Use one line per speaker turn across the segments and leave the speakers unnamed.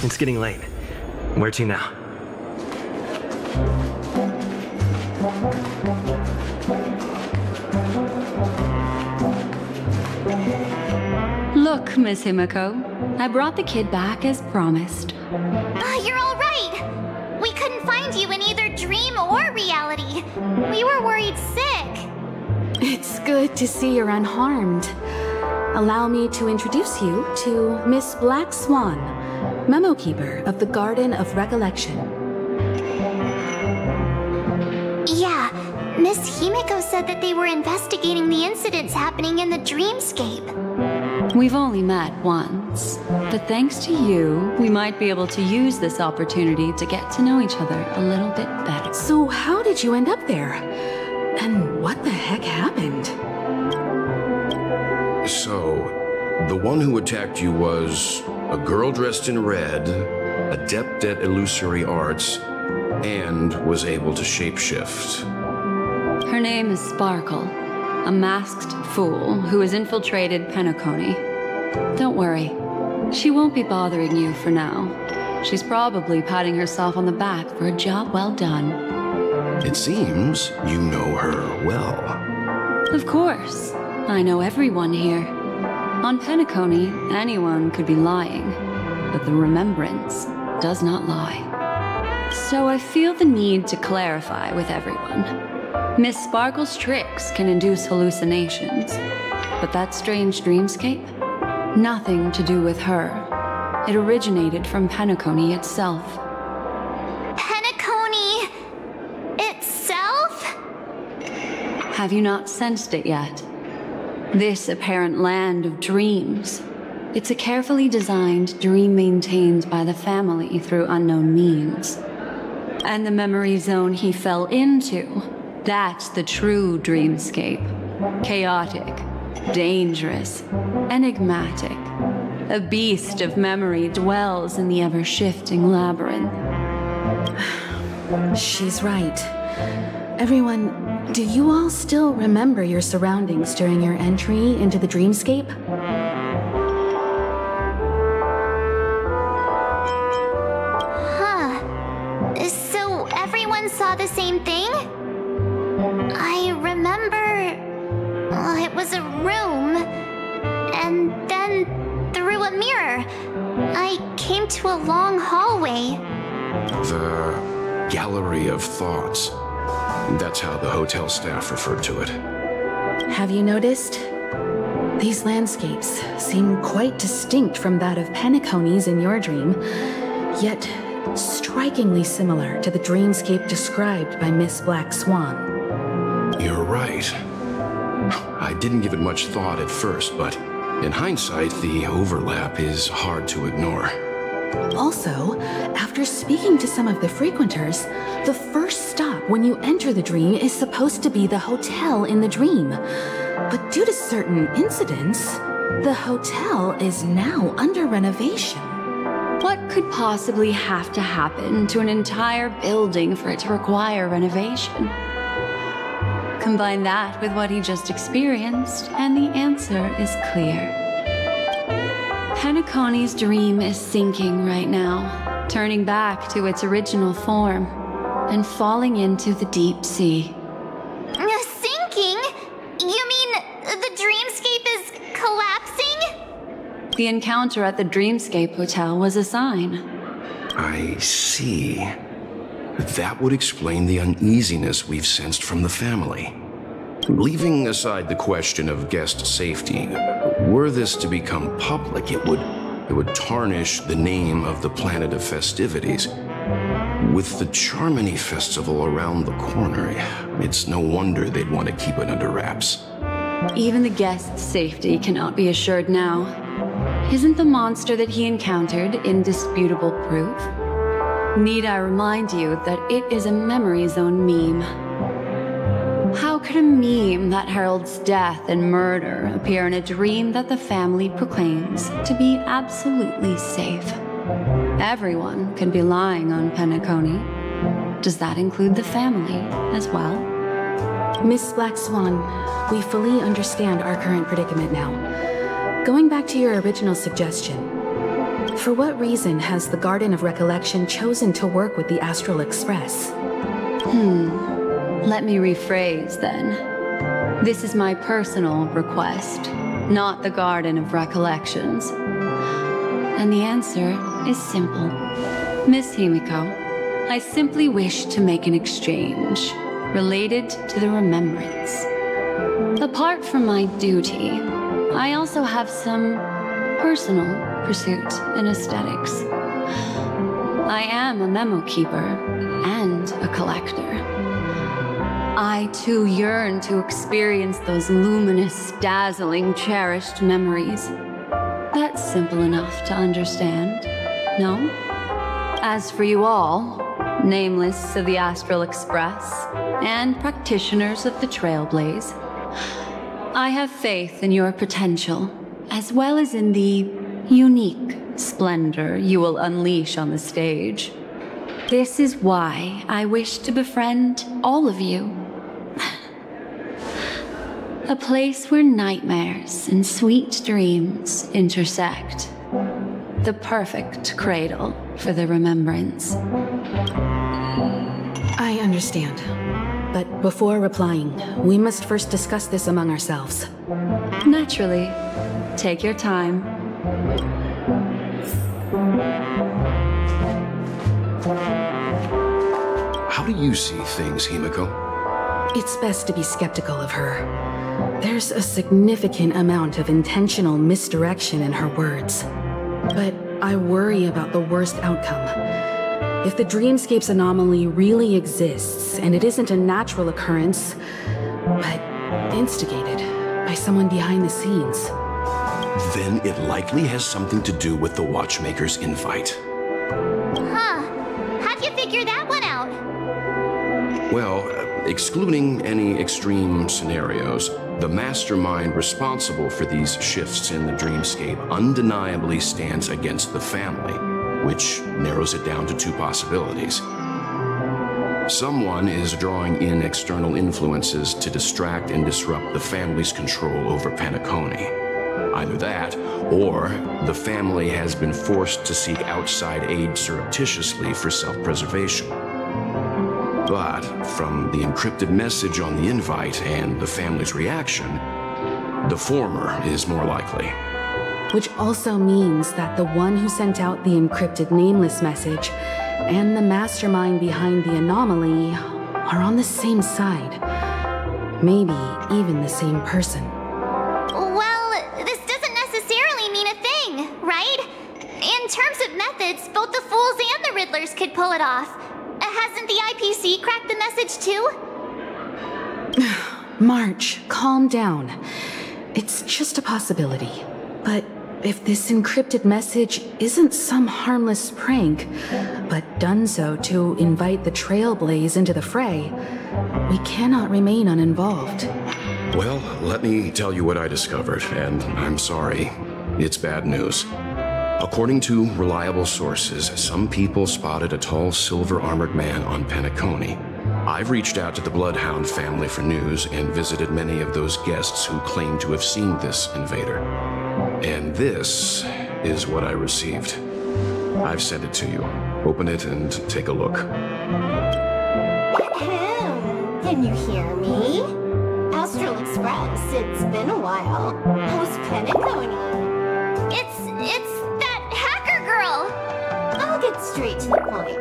It's getting late. Where to now?
Look, Miss Himiko, I brought the kid back as promised.
You're all right. We couldn't find you in either dream or reality. We were worried sick.
It's good to see you're unharmed. Allow me to introduce you to Miss Black Swan, Memo Keeper of the Garden of Recollection.
Yeah, Miss Himiko said that they were investigating the incidents happening in the dreamscape.
We've only met once, but thanks to you, we might be able to use this opportunity to get to know each other a little bit better.
So how did you end up there? And what the heck happened?
So, the one who attacked you was a girl dressed in red, adept at illusory arts, and was able to shapeshift.
Her name is Sparkle, a masked fool who has infiltrated Penacony. Don't worry, she won't be bothering you for now. She's probably patting herself on the back for a job well done.
It seems you know her well.
Of course, I know everyone here. On Penacony, anyone could be lying, but the remembrance does not lie. So I feel the need to clarify with everyone. Miss Sparkle's tricks can induce hallucinations, but that strange dreamscape? Nothing to do with her. It originated from Penacony itself.
Penacony itself?
Have you not sensed it yet? This apparent land of dreams. It's a carefully designed dream maintained by the family through unknown means. And the memory zone he fell into, that's the true dreamscape. Chaotic, dangerous, enigmatic. A beast of memory dwells in the ever-shifting labyrinth.
She's right. Everyone, do you all still remember your surroundings during your entry into the dreamscape?
So everyone saw the same thing? I remember... it was a room. And then, through a mirror, I came to a long hallway.
The Gallery of Thoughts. That's how the hotel staff referred to it.
Have you noticed? These landscapes seem quite distinct from that of Penacony's in your dream, yet strikingly similar to the dreamscape described by Miss Black Swan.
You're right. I didn't give it much thought at first, but in hindsight, the overlap is hard to ignore.
Also, after speaking to some of the frequenters, the first stop when you enter the dream is supposed to be the hotel in the dream. But due to certain incidents, the hotel is now under renovation.
What could possibly have to happen to an entire building for it to require renovation? Combine that with what he just experienced, and the answer is clear. Penacony's dream is sinking right now, turning back to its original form, and falling into the deep sea.
Sinking? You mean the dreamscape is collapsing?
The encounter at the Dreamscape Hotel was a sign.
I see. That would explain the uneasiness we've sensed from the family. Leaving aside the question of guest safety, were this to become public, it would tarnish the name of the planet of festivities. With the Charmony Festival around the corner, it's no wonder they'd want to keep it under wraps.
Even the guest's safety cannot be assured now. Isn't the monster that he encountered indisputable proof? Need I remind you that it is a memory zone meme? How could a meme that heralds death and murder appear in a dream that the family proclaims to be absolutely safe? Everyone can be lying on Penacony. Does that include the family as well?
Miss Black Swan, we fully understand our current predicament now. Going back to your original suggestion, For what reason has the Garden of Recollection chosen to work with the Astral Express?
Let me rephrase then. This is my personal request, not the Garden of Recollections. And the answer is simple. Miss Himiko, I simply wish to make an exchange related to the remembrance. Apart from my duty, I also have some personal pursuit in aesthetics. I am a memo keeper and a collector. I too yearn to experience those luminous, dazzling, cherished memories. That's simple enough to understand, no? As for you all, nameless of the Astral Express and practitioners of the Trailblaze, I have faith in your potential, as well as in the unique splendor you will unleash on the stage. This is why I wish to befriend all of you. A place where nightmares and sweet dreams intersect. The perfect cradle for the remembrance.
I understand. But before replying, we must first discuss this among ourselves.
Naturally. Take your time.
How do you see things, Himiko?
It's best to be skeptical of her. There's a significant amount of intentional misdirection in her words. But I worry about the worst outcome. If the dreamscape's anomaly really exists, and it isn't a natural occurrence, but instigated by someone behind the scenes,
then it likely has something to do with the Watchmaker's invite.
Huh. How'd you figure that one out?
Well, excluding any extreme scenarios, the mastermind responsible for these shifts in the dreamscape undeniably stands against the family, which narrows it down to two possibilities. Someone is drawing in external influences to distract and disrupt the family's control over Penacony. Either that, or the family has been forced to seek outside aid surreptitiously for self-preservation. But from the encrypted message on the invite and the family's reaction, the former is more likely.
which also means that the one who sent out the encrypted nameless message and the mastermind behind the anomaly are on the same side. Maybe even the same person.
Well, this doesn't necessarily mean a thing, right? In terms of methods, both the Fools and the Riddlers could pull it off. Hasn't the IPC cracked the message too?
March, calm down. It's just a possibility. But if this encrypted message isn't some harmless prank, but done so to invite the Trailblaze into the fray, we cannot remain uninvolved.
Well, let me tell you what I discovered, and I'm sorry. It's bad news. According to reliable sources, some people spotted a tall silver-armored man on Penacony. I've reached out to the Bloodhound family for news and visited many of those guests who claim to have seen this invader. And this is what I received. I've sent it to you. Open it and take a look.
Ahem. Can you hear me? Astral Express, it's been a while. How's Penacony?
It's that hacker girl!
I'll get straight to the point.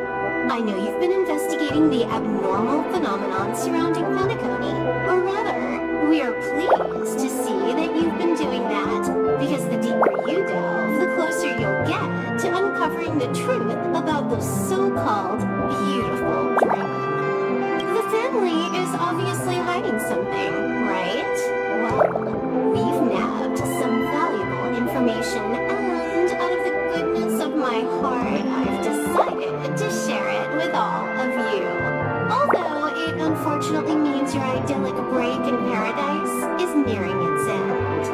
I know you've been investigating the abnormal phenomenon surrounding Penacony. Or rather, we are pleased to see that you've been doing that, because the deeper you delve, the closer you'll get to uncovering the truth about those so-called beautiful dreams. The family is obviously hiding something, right? Well, we've nabbed some valuable information, and out of the goodness of my heart, I've decided to share it with all of you. Although it unfortunately means your idyllic break in paradise is nearing its end.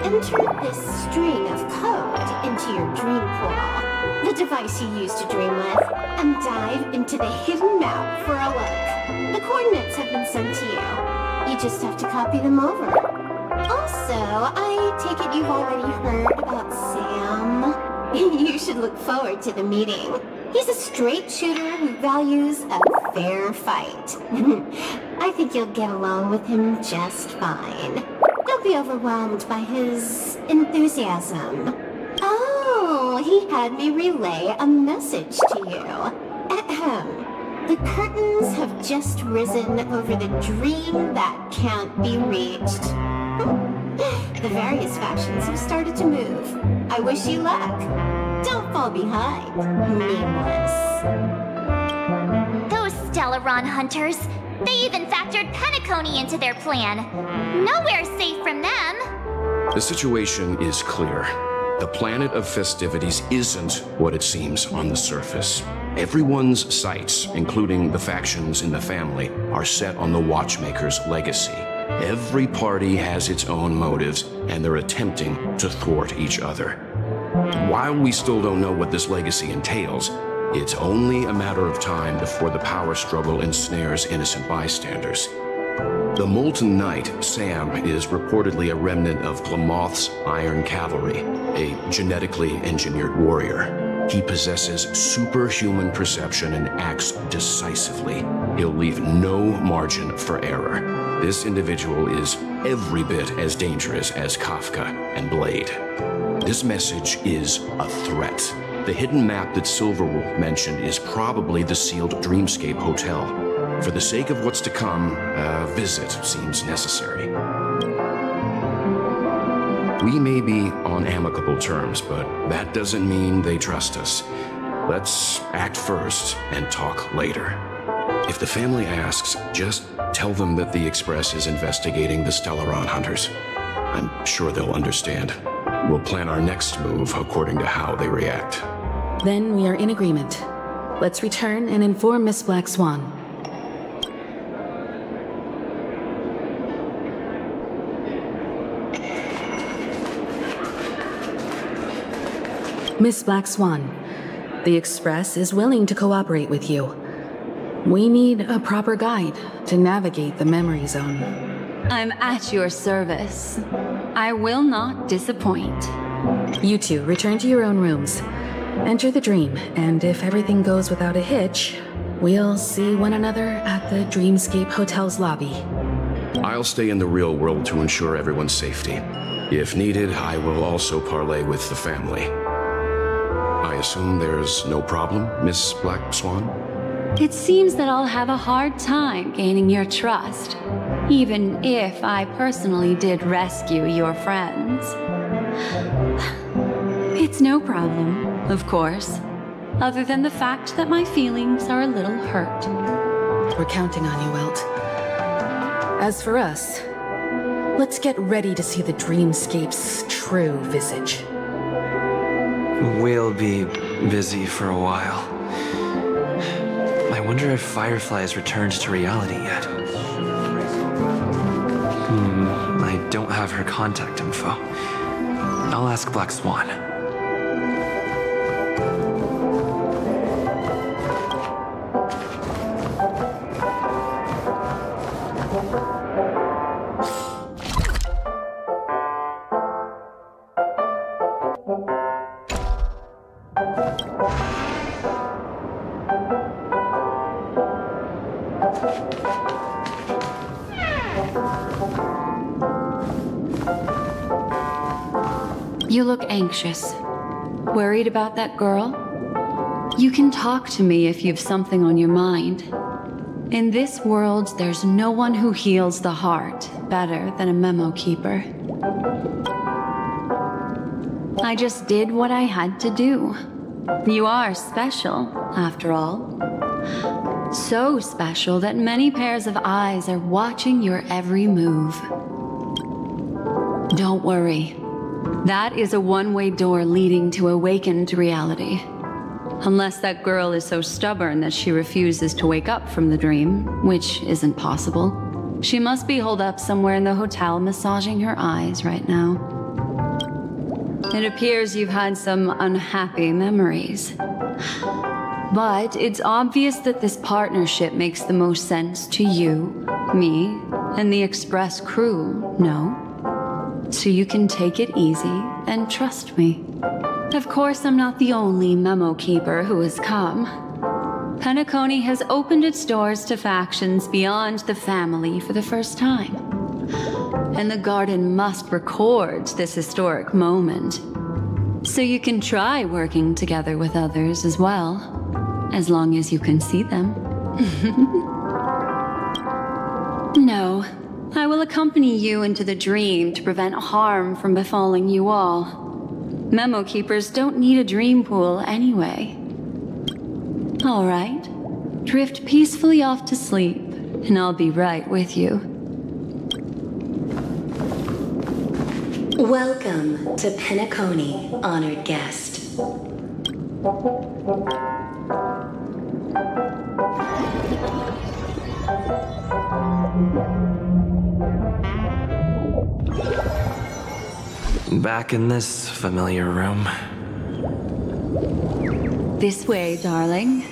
Enter this string of code into your dream portal, the device you use to dream with, and dive into the hidden map for a look. The coordinates have been sent to you. You just have to copy them over. Also, I take it you've already heard about Sam, You should look forward to the meeting. He's a straight shooter who values a fair fight. I think you'll get along with him just fine. Don't be overwhelmed by his enthusiasm. Oh, he had me relay a message to you. Ahem. The curtains have just risen over the dream that can't be reached. The various factions have started to move. I wish you luck. Don't fall behind, nameless.
Those Stellaron hunters. They even factored Penacony into their plan. Nowhere's safe from them.
The situation is clear. The planet of festivities isn't what it seems on the surface. Everyone's sights, including the factions in the family, are set on the Watchmaker's legacy. Every party has its own motives, and they're attempting to thwart each other. While we still don't know what this legacy entails, it's only a matter of time before the power struggle ensnares innocent bystanders. The Molten Knight, Sam, is reportedly a remnant of Glamoth's Iron Cavalry, a genetically engineered warrior. He possesses superhuman perception and acts decisively. He'll leave no margin for error. This individual is every bit as dangerous as Kafka and Blade. This message is a threat. The hidden map that Silverwolf mentioned is probably the sealed Dreamscape Hotel. For the sake of what's to come, a visit seems necessary. We may be on amicable terms, but that doesn't mean they trust us. Let's act first and talk later. If the family asks, just tell them that the Express is investigating the Stellaron hunters. I'm sure they'll understand. We'll plan our next move according to how they react.
Then we are in agreement. Let's return and inform Miss Black Swan. Miss Black Swan, the Express is willing to cooperate with you. We need a proper guide to navigate the memory zone.
I'm at your service. I will not disappoint.
You two return to your own rooms. Enter the dream, and if everything goes without a hitch, we'll see one another at the Dreamscape Hotel's lobby.
I'll stay in the real world to ensure everyone's safety. If needed, I will also parley with the family. I assume there's no problem, Miss Black Swan?
It seems that I'll have a hard time gaining your trust, even if I personally did rescue your friends. It's no problem, of course, other than the fact that my feelings are a little hurt.
We're counting on you, Welt. As for us, let's get ready to see the Dreamscape's true visage.
We'll be busy for a while. I wonder if Firefly has returned to reality yet. I don't have her contact info. I'll ask Black Swan.
You look anxious. Worried about that girl? You can talk to me if you've something on your mind. In this world, there's no one who heals the heart better than a memo keeper. I just did what I had to do. You are special, after all. So special that many pairs of eyes are watching your every move. Don't worry. That is a one-way door leading to awakened reality. Unless that girl is so stubborn that she refuses to wake up from the dream, which isn't possible. She must be holed up somewhere in the hotel massaging her eyes right now. It appears you've had some unhappy memories. But it's obvious that this partnership makes the most sense to you, me, and the Express crew, no? So you can take it easy and trust me. Of course, I'm not the only memo keeper who has come. Penacony has opened its doors to factions beyond the family for the first time. And the Garden must record this historic moment. So you can try working together with others as well, as long as you can see them. No, I will accompany you into the dream to prevent harm from befalling you all. Memo keepers don't need a dream pool anyway. All right, drift peacefully off to sleep, and I'll be right with you.
Welcome to Penacony, honored guest.
Back in this familiar room.
This way, darling.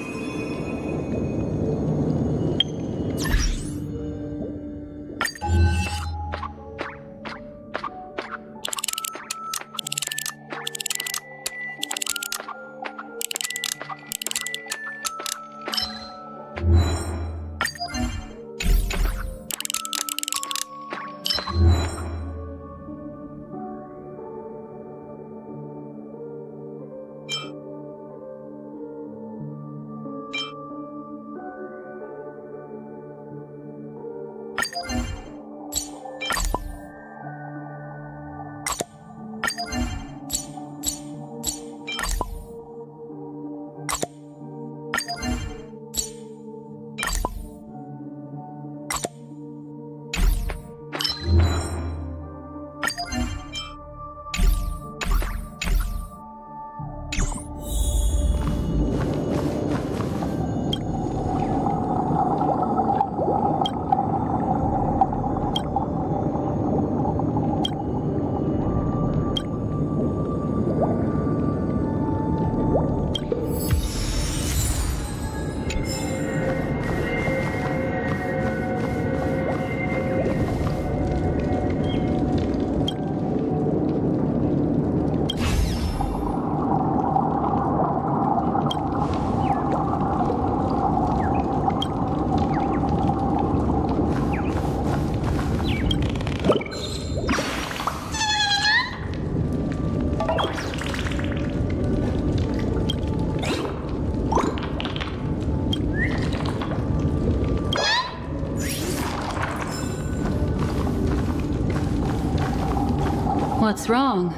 What's wrong?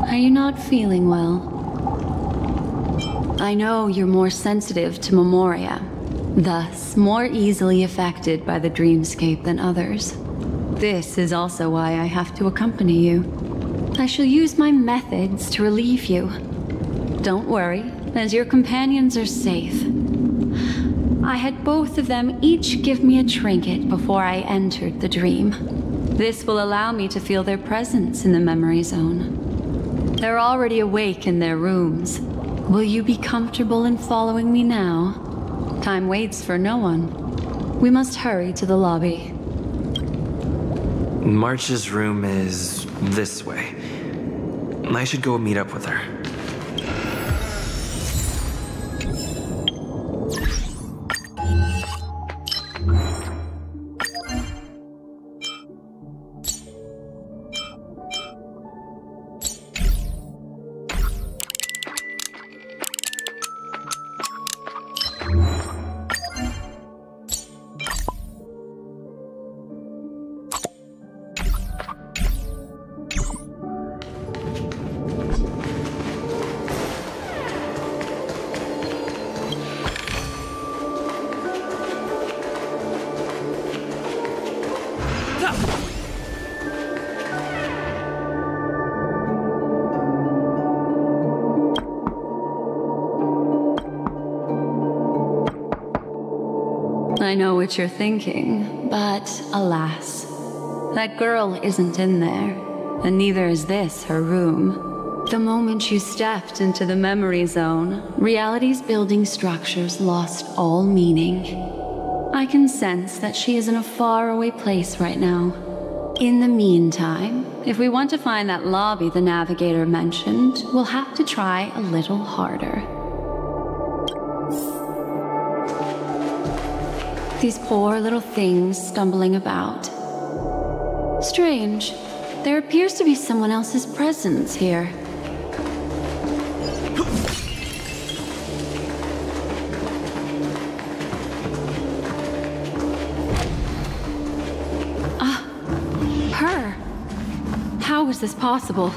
Are you not feeling well? I know you're more sensitive to memoria, thus more easily affected by the dreamscape than others. This is also why I have to accompany you. I shall use my methods to relieve you. Don't worry, as your companions are safe. I had both of them each give me a trinket before I entered the dream. This will allow me to feel their presence in the memory zone. They're already awake in their rooms. Will you be comfortable in following me now? Time waits for no one. We must hurry to the lobby.
March's room is this way. I should go meet up with her.
I know what you're thinking, but alas, that girl isn't in there, and neither is this her room. The moment you stepped into the memory zone, reality's building structures lost all meaning. I can sense that she is in a faraway place right now. In the meantime, if we want to find that lobby the navigator mentioned, we'll have to try a little harder. These poor little things stumbling about. Strange. There appears to be someone else's presence here. Her. How is this possible?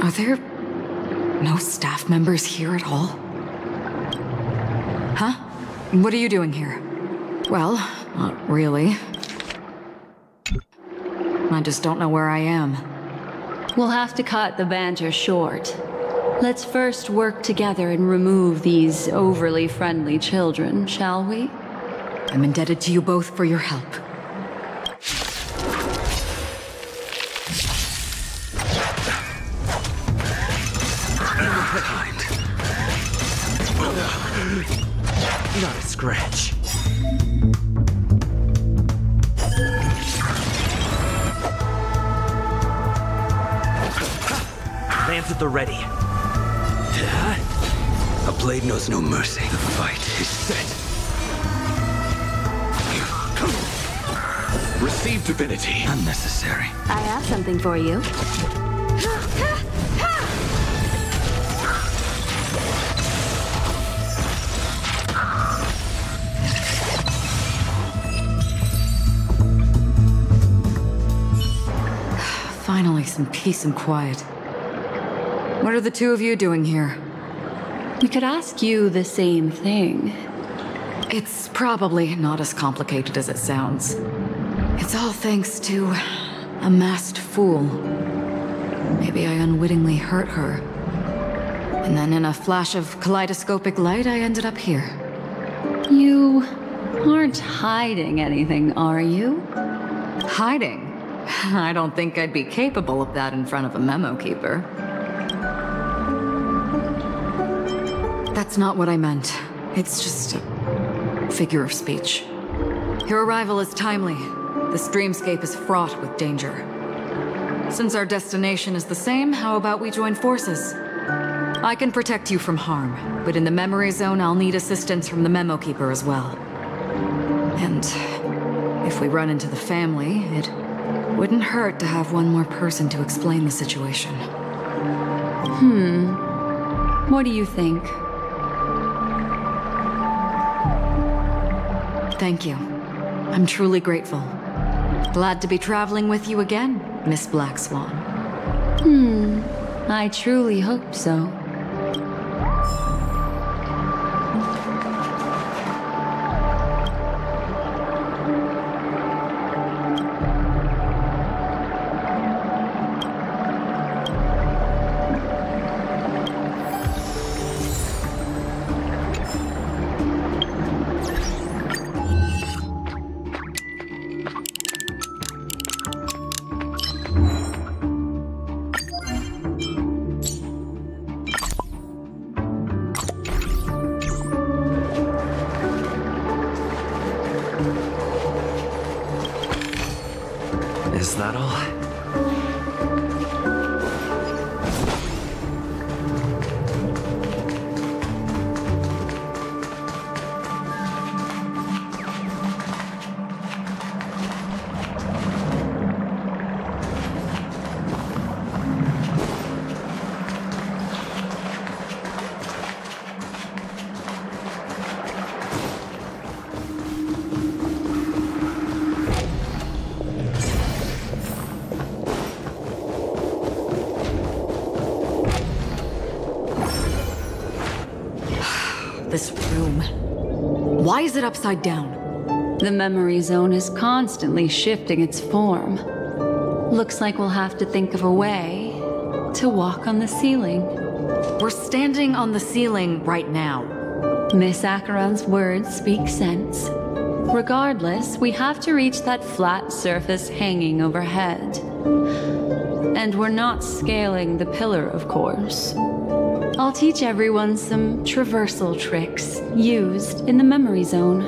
Are there no staff members here at all? Huh? What are you doing here? Well, not really. I just don't know where I am.
We'll have to cut the banter short. Let's first work together and remove these overly friendly children, shall we?
I'm indebted to you both for your help.
Not a scratch. Lance at the ready.
A blade knows no mercy. The fight is set.
Receive divinity.
Unnecessary.
I have something for you.
Finally, some peace and quiet. What are the two of you doing here?
We could ask you the same thing.
It's probably not as complicated as it sounds. It's all thanks to a masked fool. Maybe I unwittingly hurt her. And then in a flash of kaleidoscopic light, I ended up here.
You aren't hiding anything, are you?
Hiding? I don't think I'd be capable of that in front of a memo keeper. That's not what I meant. It's just a figure of speech. Your arrival is timely. This dreamscape is fraught with danger. Since our destination is the same, how about we join forces? I can protect you from harm, but in the memory zone I'll need assistance from the memo keeper as well. And if we run into the family, it wouldn't hurt to have one more person to explain the situation.
What do you think?
Thank you. I'm truly grateful. Glad to be traveling with you again, Miss Black Swan.
I truly hope so.
this room. Why is it upside down?
The memory zone is constantly shifting its form. Looks like we'll have to think of a way to walk on the ceiling.
We're standing on the ceiling right now.
Miss Acheron's words speak sense. Regardless, we have to reach that flat surface hanging overhead. And we're not scaling the pillar, of course. I'll teach everyone some traversal tricks used in the memory zone.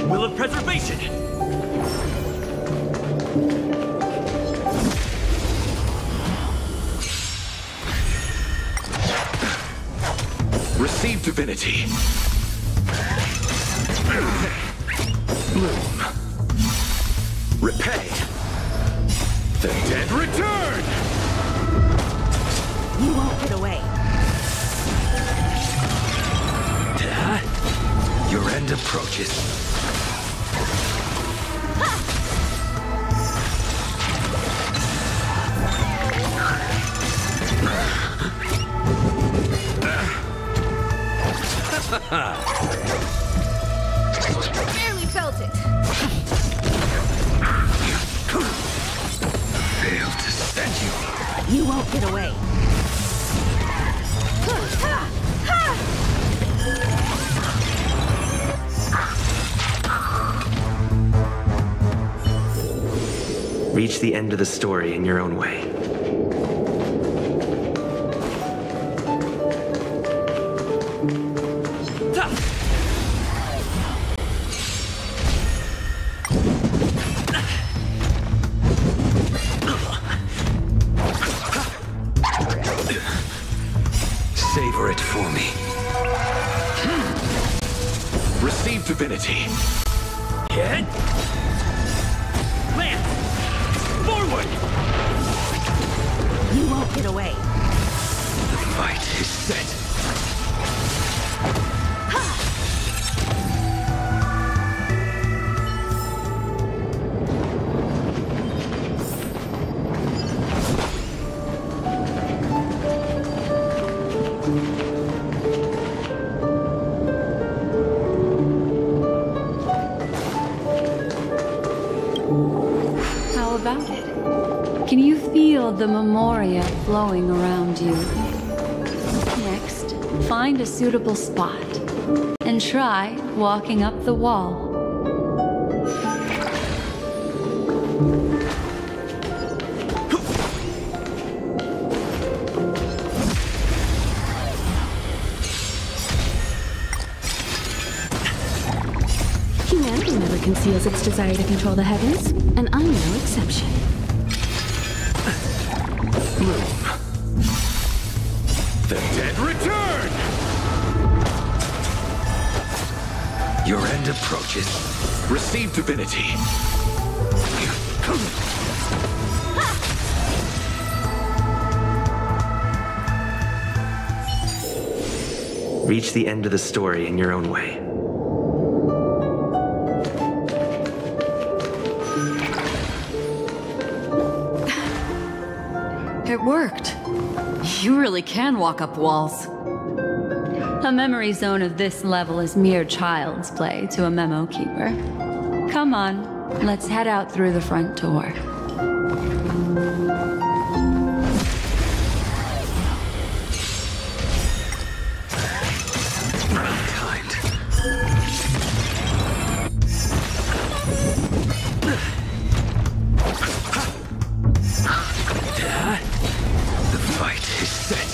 Will of preservation!
Receive divinity. Bloom. Repay. The dead return!
You won't get away.
Your end approaches.
Barely felt it.
Failed to send you.
You won't get away.
Reach the end of the story in your own way.
Savor it for me.
Receive divinity.
Head. Lance! Forward!
You won't get away.
The fight is set.
How about it? Can you feel the memoria flowing around you? Next, find a suitable spot and try walking up the wall.
Humanity never conceals its desire to control the heavens, and I'm no exception.
Bloom. The dead return!
Your end approaches.
Receive divinity.
Reach the end of the story in your own way.
It worked. You really can walk up walls. A memory zone of this level is mere child's play to a memo keeper. Come on, let's head out through the front door.
The fight is set.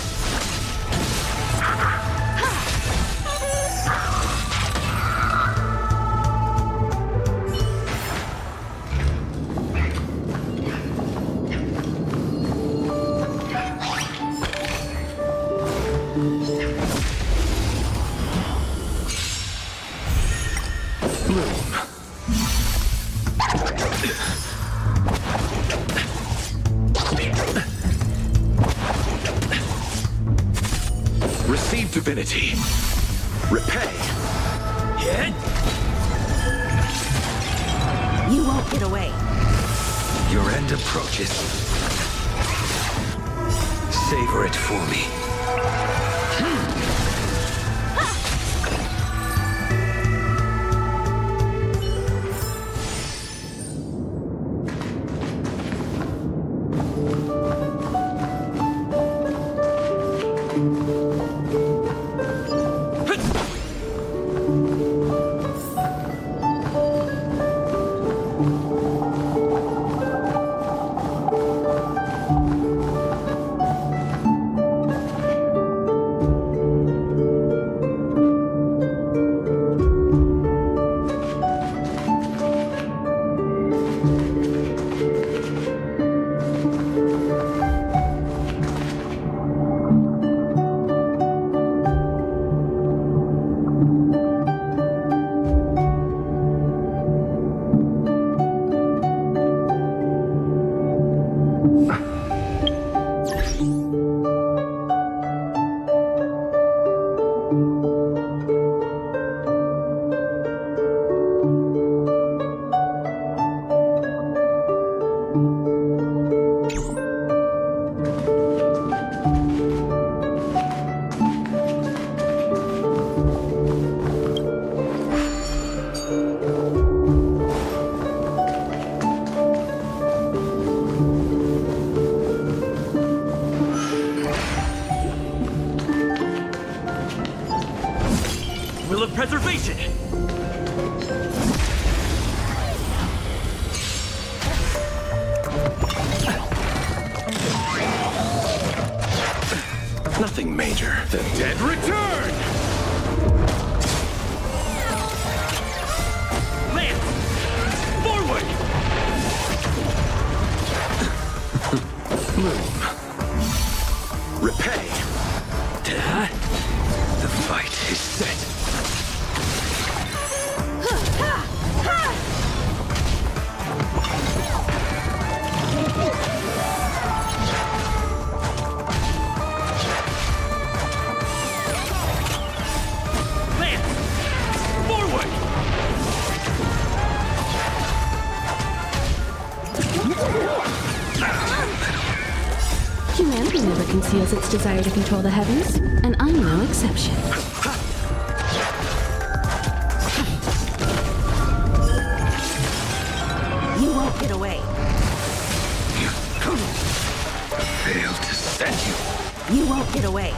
Receive divinity. Repay.
Head.
You won't get away.
Your end approaches. Savor it for me.
Will of preservation!
Nothing major. The dead return!
Lance! Forward!
Move. Repay.
The fight is set.
Lance! Forward!
Humanity never conceals its desire to control the heavens, and I'm no exception. You won't get away.
Failed to set you.
You won't get away.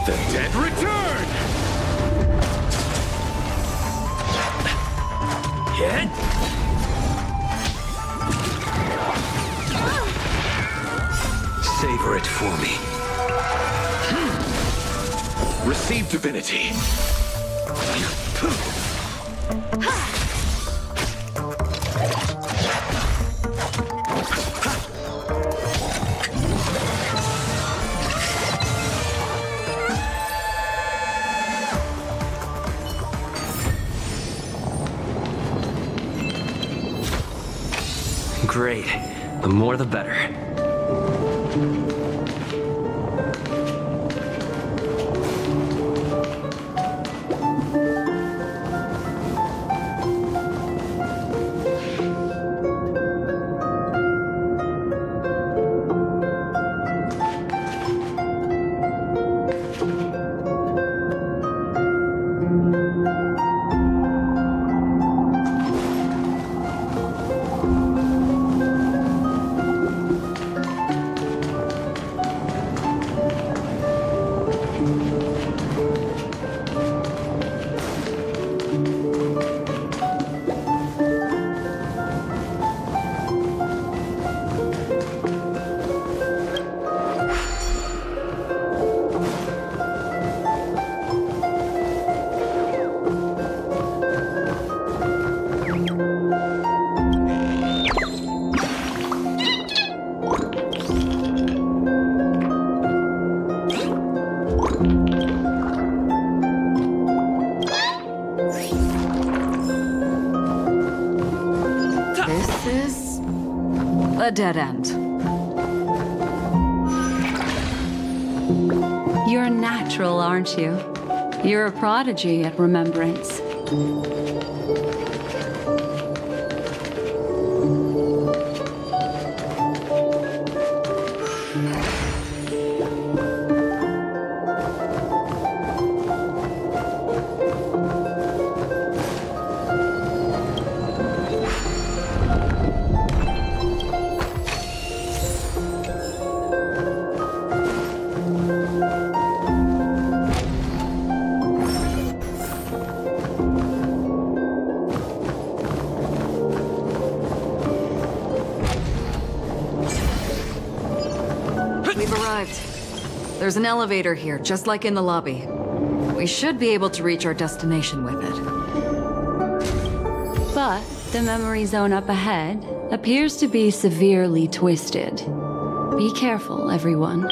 The dead return!
Hit!
Savor it for me.
Receive divinity.
Great. The more the better.
A dead end.
You're natural, aren't you? You're a prodigy at remembrance.
We've arrived. There's an elevator here, just like in the lobby. We should be able to reach our destination with it.
But the memory zone up ahead appears to be severely twisted. Be careful, everyone.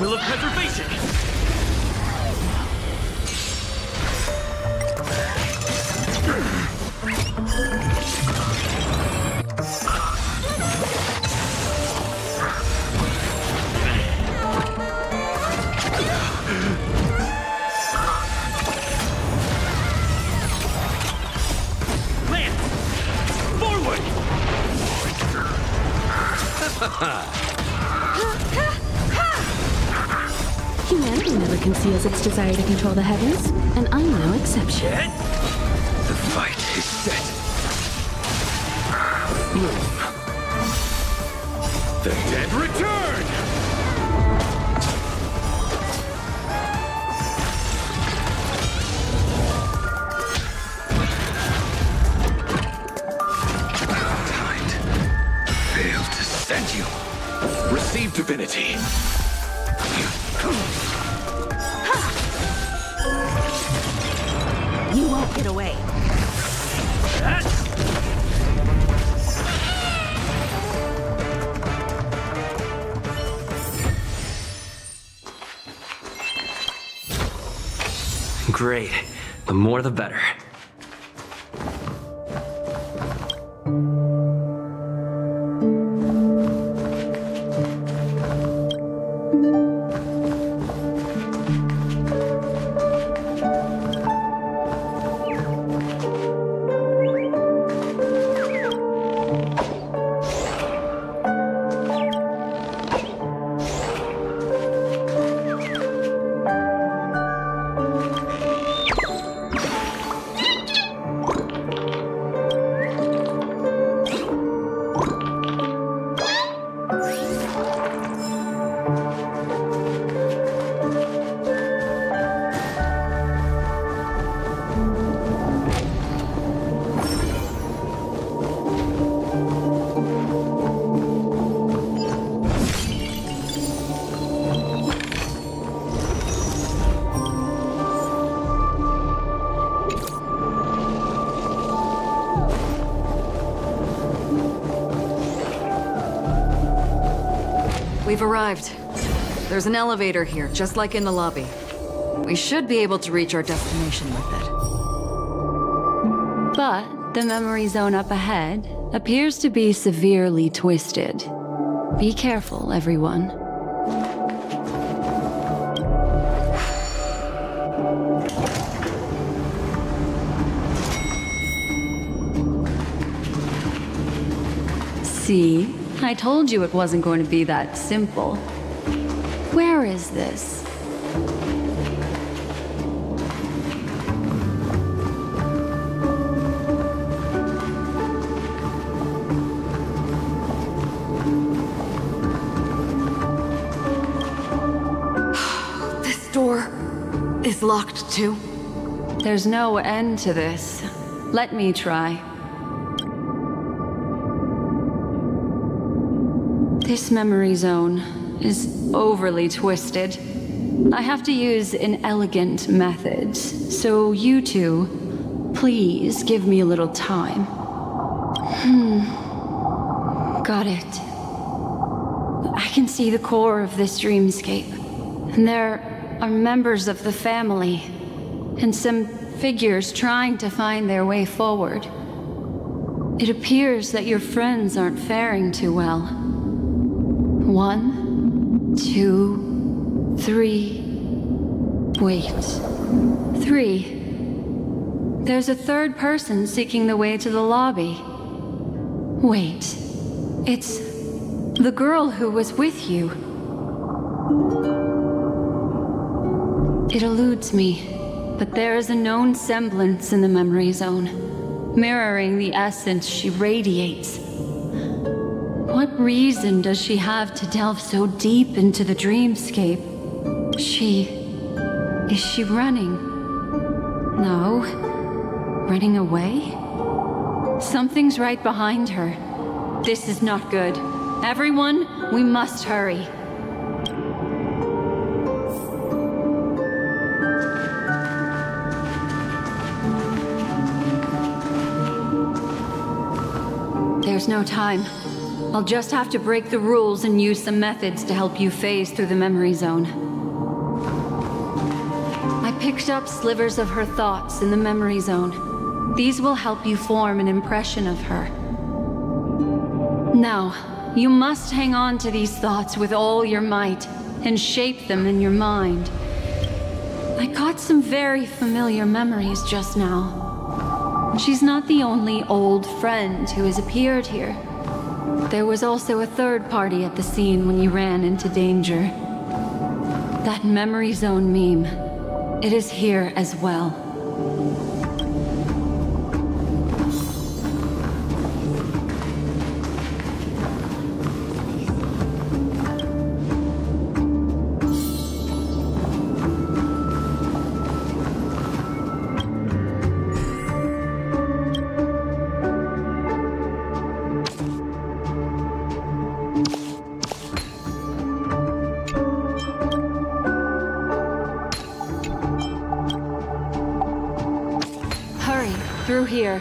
Will of preservation! Lance! Forward!
Humanity never conceals its desire to control the heavens, and I'm no exception.
The fight is set. The dead return! Timed. Failed to send you. Receive divinity.
You won't get away.
Great. The more the better.
We've arrived. There's an elevator here, just like in the lobby. We should be able to reach our destination with it.
But the memory zone up ahead appears to be severely twisted. Be careful, everyone. See? I told you it wasn't going to be that simple. Where is this?
This door is locked too.
There's no end to this. Let me try. This memory zone is overly twisted. I have to use inelegant methods, so you two, please give me a little time. Got it. I can see the core of this dreamscape, and there are members of the family, and some figures trying to find their way forward. It appears that your friends aren't faring too well. 1, 2, 3... Wait. 3. There's a third person seeking the way to the lobby. Wait. It's the girl who was with you. It eludes me, but there is a known semblance in the memory zone, mirroring the essence she radiates. What reason does she have to delve so deep into the dreamscape? Is she running? No. Running away? Something's right behind her. This is not good. Everyone, we must hurry. There's no time. I'll just have to break the rules and use some methods to help you phase through the memory zone. I picked up slivers of her thoughts in the memory zone. These will help you form an impression of her. Now, you must hang on to these thoughts with all your might and shape them in your mind. I caught some very familiar memories just now. She's not the only old friend who has appeared here. There was also a third party at the scene when you ran into danger. That memory zone meme, it is here as well. Through here.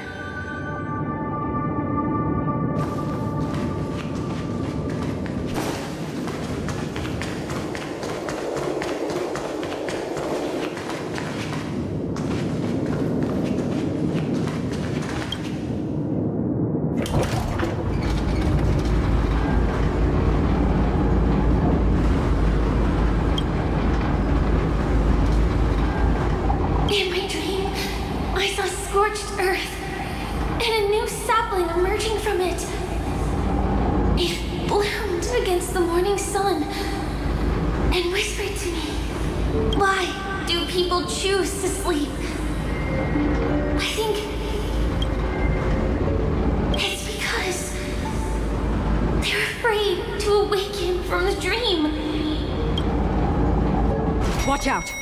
In my dream, I saw scorched earth and a new sapling emerging from it. It bloomed against the morning sun and whispered to me, "Why do people choose to sleep?" I think it's because they're afraid to awaken from the dream.
Watch out!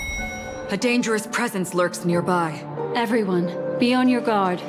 A dangerous presence lurks nearby.
Everyone, be on your guard.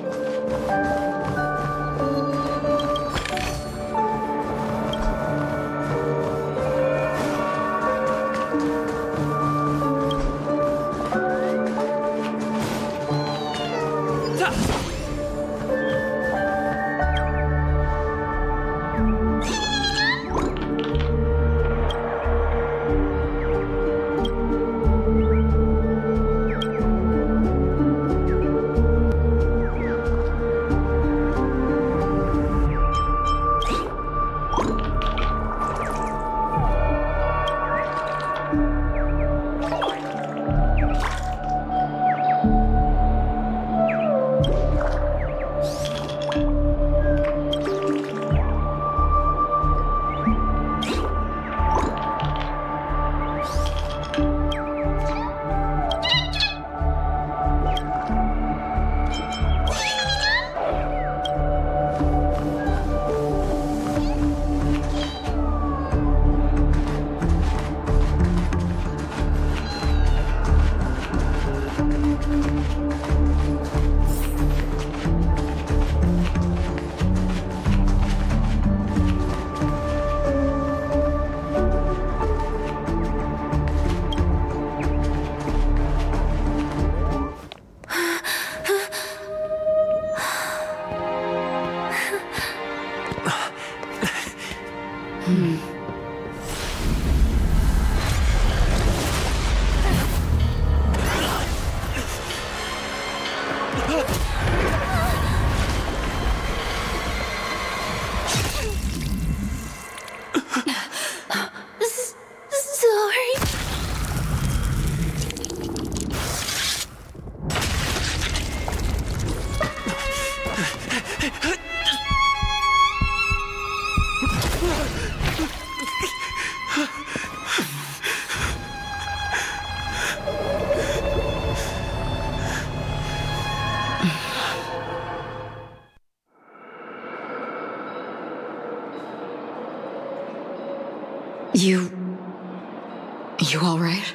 You all right?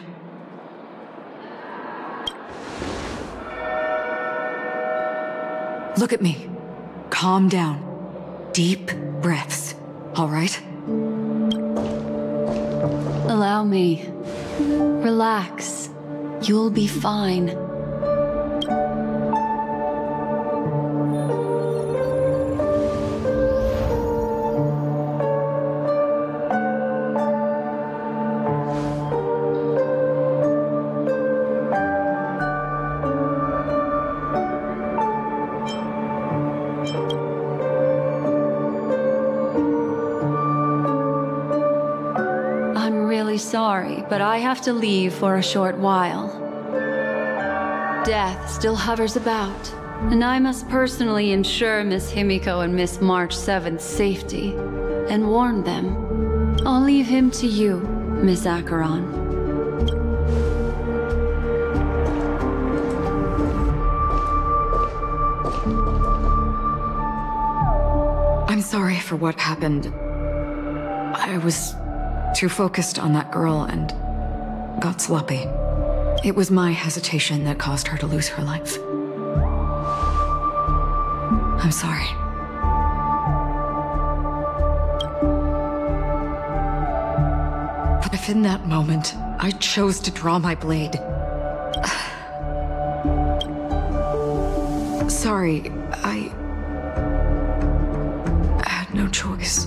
Look at me. Calm down. Deep breaths, all right?
Allow me. Relax. You'll be fine. Sorry, but I have to leave for a short while. Death still hovers about, and I must personally ensure Miss Himiko and Miss March 7th's safety, and warn them. I'll leave him to you, Miss Acheron.
I'm sorry for what happened. I was too focused on that girl and got sloppy. It was my hesitation that caused her to lose her life. I'm sorry. But if in that moment I chose to draw my blade... Sorry, I had no choice.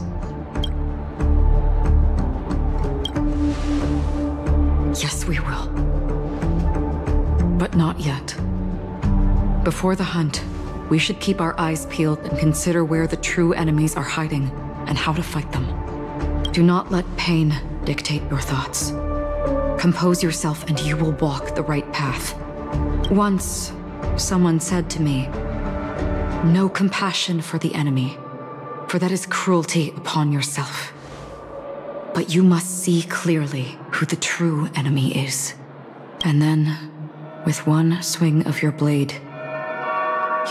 Yes, we will. But not yet. Before the hunt, we should keep our eyes peeled and consider where the true enemies are hiding and how to fight them. Do not let pain dictate your thoughts. Compose yourself and you will walk the right path. Once, someone said to me, "No compassion for the enemy, for that is cruelty upon yourself. But you must see clearly who the true enemy is. And then, with one swing of your blade,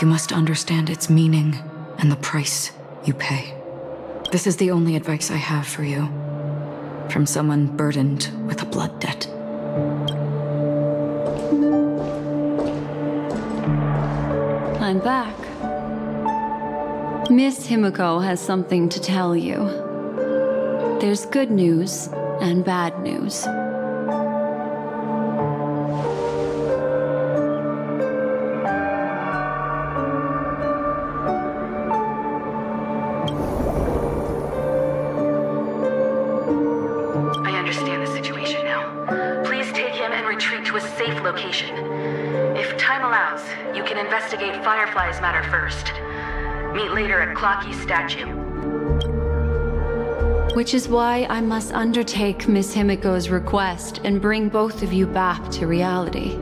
you must understand its meaning and the price you pay." This is the only advice I have for you, from someone burdened with a blood debt.
I'm back. Miss Himiko has something to tell you. There's good news and bad news.
I understand the situation now. Please take him and retreat to a safe location. If time allows, you can investigate Firefly's matter first. Meet later at Clocky's statue.
Which is why I must undertake Miss Himiko's request and bring both of you back to reality.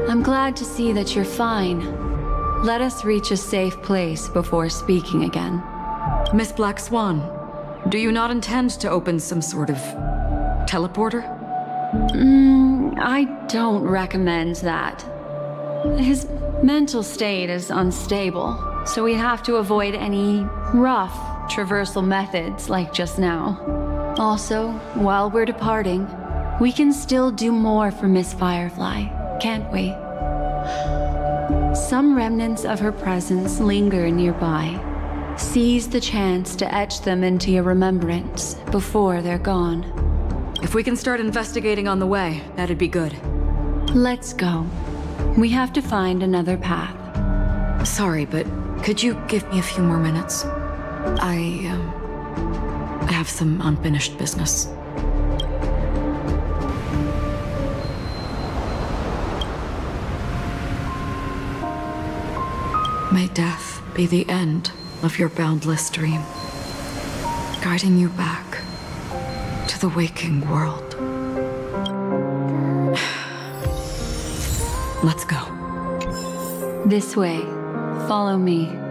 I'm glad to see that you're fine. Let us reach a safe place before speaking again.
Miss Black Swan, do you not intend to open some sort of teleporter?
I don't recommend that. His mental state is unstable, so we have to avoid any rough traversal methods like just now. Also, while we're departing, we can still do more for Miss Firefly, can't we? Some remnants of her presence linger nearby. Seize the chance to etch them into your remembrance before they're gone.
If we can start investigating on the way, that'd be good.
Let's go. We have to find another path.
Sorry, but could you give me a few more minutes? I have some unfinished business. May death be the end of your boundless dream, guiding you back to the waking world. Let's go.
This way. Follow me.